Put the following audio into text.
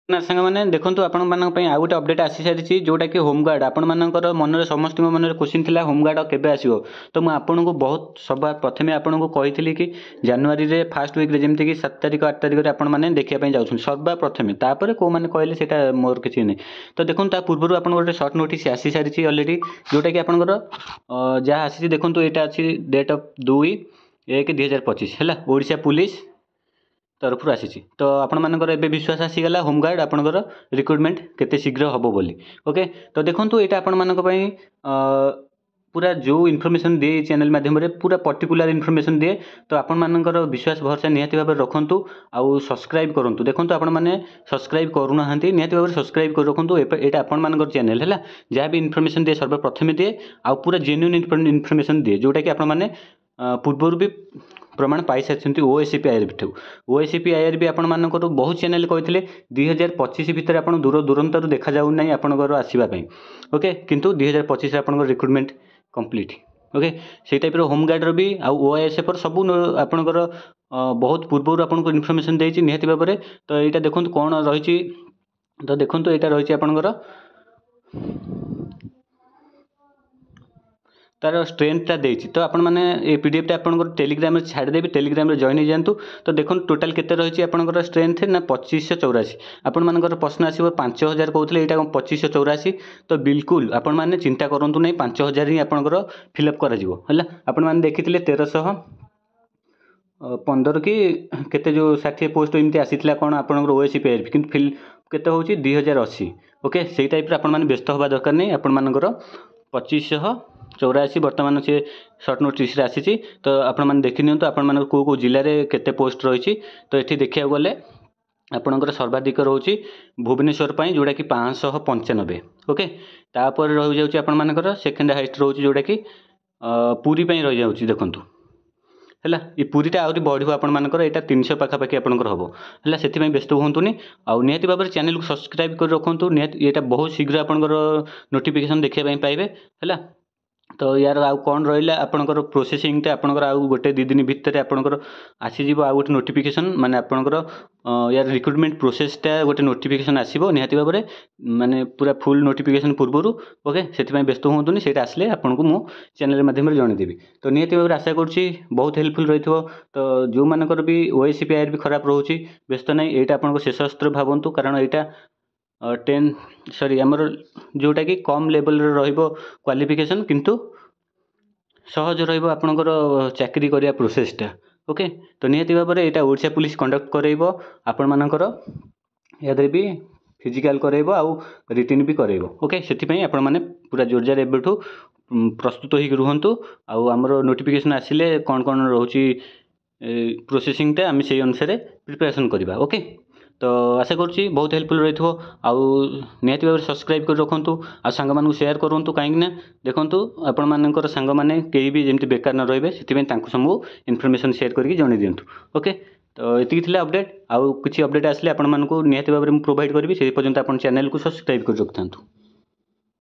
ना सांग मैंने देखो आपण मान आउ गोटे अपडेट आसी सारी जोटा कि होमगार्ड आपण मानकर मन समस्त मन क्वेश्चन थी होमगार्ड केबे आसो तो मुझे आपन को बहुत सब प्रथम आपन को कही कि जनवरी रे फास्ट वीक रे जमती कि 7 तारिख 8 तारिख में आपने देखा जाऊँ सर्वा प्रथम तापर कौ मैंने कहले से मोर किसी नहीं तो देखो पूर्व आप गोटे सर्ट नोटिस आसी सारी अलरेडी जोटा कि आपंकर जहाँ आसी देखो यहाँ अच्छी डेट ऑफ 2/1/2025 है ओडिशा पुलिस तरफ आसी तो आपण मानकर एबे विश्वास आसीगला होमगार्ड आपणकर रिक्रुटमेंट केते शीघ्र हबो बोली ओके तो देखंतु एटा आपण मानक पई पूरा जो इनफॉरमेशन दिए चैनल माध्यम पूरा पर्टिकुलर इनफॉरमेशन दिए तो आपण मानकर विश्वास भरोसा निहाती भाव रखंतु आउ सब्सक्राइब करंतु देखंतु आपण माने सब्सक्राइब करू नाहंती निहाती भाव सब्सक्राइब कर रखंतु एटा आपण मानकर चैनल हैला जहाँ भी इनफॉरमेशन दिए सर्वप्रथम दिए आउ पूरा जेन्युइन इनफॉरमेशन दिए जोटा कि आपण माने पूर्व भी प्रमाण पाई सारी ओएससीपी आईआरबी ठू ओएससीपी आईआरबी आपण मानकर बहुत चैनल कहते 2025 भितर आप दूर दूरंतर देखा जाऊ ना आपंकर आसवाई ओके किंतु 2025 आप रिक्रुटमेंट कंप्लीट ओके से टाइप होमगार्ड भी आउ ओएसएफ सब आपंकर बहुत पूर्व आपको इनफॉरमेशन देती निहाती भाव में तो यहाँ देखो कौन रही तो देखो यहाँ रही आपंकर तार स्ट्रेंथटा देती तो आपण मैंने ये पीडीएफ आपंकर टेलीग्राम में छाड़देवी टेलीग्राम जॉइन हो जातु तो देखो टोटाल केते रही आपंकर स्ट्रेंथ ना 2584 आपण मानकर प्रश्न आसो 5000 कहते यहाँ 2584 तो बिल्कुल आपण मैंने चिंता करूँ नहीं 5000 ही आपंकर फिलअप कर आपण मैंने देखी 1315 कि केते जो 60 पोस्ट एमती आसीला कौन आपंकर ओएससीपी आईआरबी कि फिल केते हूँ 2080 ओके से टाइप आपण मैंने व्यस्त हवा दरकार नहीं आपण मानकर 2584 बर्तमान से सर्ट नोटिस आसी तो आपण मैंने देखी नियंतु आपण मान को जिले में केते पोस्ट रही तो ये देखा गले आपणकर सर्वाधिक रोचे भुवनेश्वर जोटा कि 595 ओके तापर रही जाऊँगी आपण मानकर सेकेंड हाइस्ट रोचे जोटा कि पुरी रही जाऊँगी देखूँ है ये पूरीटा आहरी बढ़ो आपण मानकर यहाँ 300 पाखापाखि आपंकर हम है से व्यस्त हूँ आउ निहाती भाव में चैनल को सब्सक्राइब कर रखुँ निहाती यहाँ बहुत शीघ्र आपंकर नोटिफिकेशन देखा पाइबे है तो यार आउ कौन रहा आपंकर प्रोसेसिंगटा आपंकर आउ गोटे 2 दिन भितर आपंकर आसीज आउ गोटे नोटिफिकेशन माने आपंकर यार रिक्रुटमेंट प्रोसेसटा गोटे नोटिफिकेशन आसो निहाती भाव में माने पूरा फुल नोटिफिकेशन पूर्वर ओके से व्यस्त हूँ से आसले आपको मु चैनल माध्यम जनईदेवी तो निहाती भाव में आशा करुँची बहुत हेल्पफुल रही तो जो मानकर भी ओएससीपी आईआरबी खराब रोचे व्यस्त नहीं यहाँ आपको शेष अस्त्र भावतु कारण यहाँ 10 सॉरी आमर जोटा कि कम लेवल क्वालिफिकेशन किंतु सहज रहा चाकरी करिया प्रोसेसटा ओके तो निहाती भाव में यहाँ ओडिशा पुलिस कंडक्ट करेब आपण मानकर याद भी फिजिकल करेब आउ रिटर्न भी करेब ओके से आपण मैंने पूरा जोरजार एबठू प्रस्तुत हो रुहतु आउ आमर नोटिफिकेशन आसिले कौन कौन रोचे प्रोसेसिंगटा आम से अनुसार प्रिपरेशन करवा ओके तो आशा करुँची बहुत हेल्पफुल रही आउ निहाती भाव में सब्सक्राइब कर रखुँ आ सांग मानू शेयर करूँ कहीं देखूँ आपण मानकर सांग माने कहीं भी जमी बेकार न रही से सब इनफॉरमेशन शेयर करके जन दिंतु ओके तो ये अपडेट आउ किसी अपडेट आसले आपण मानू निहाती भाव में प्रोवाइड करी से पर्यंत आप चैनल को सब्सक्राइब कर रखिथांतु।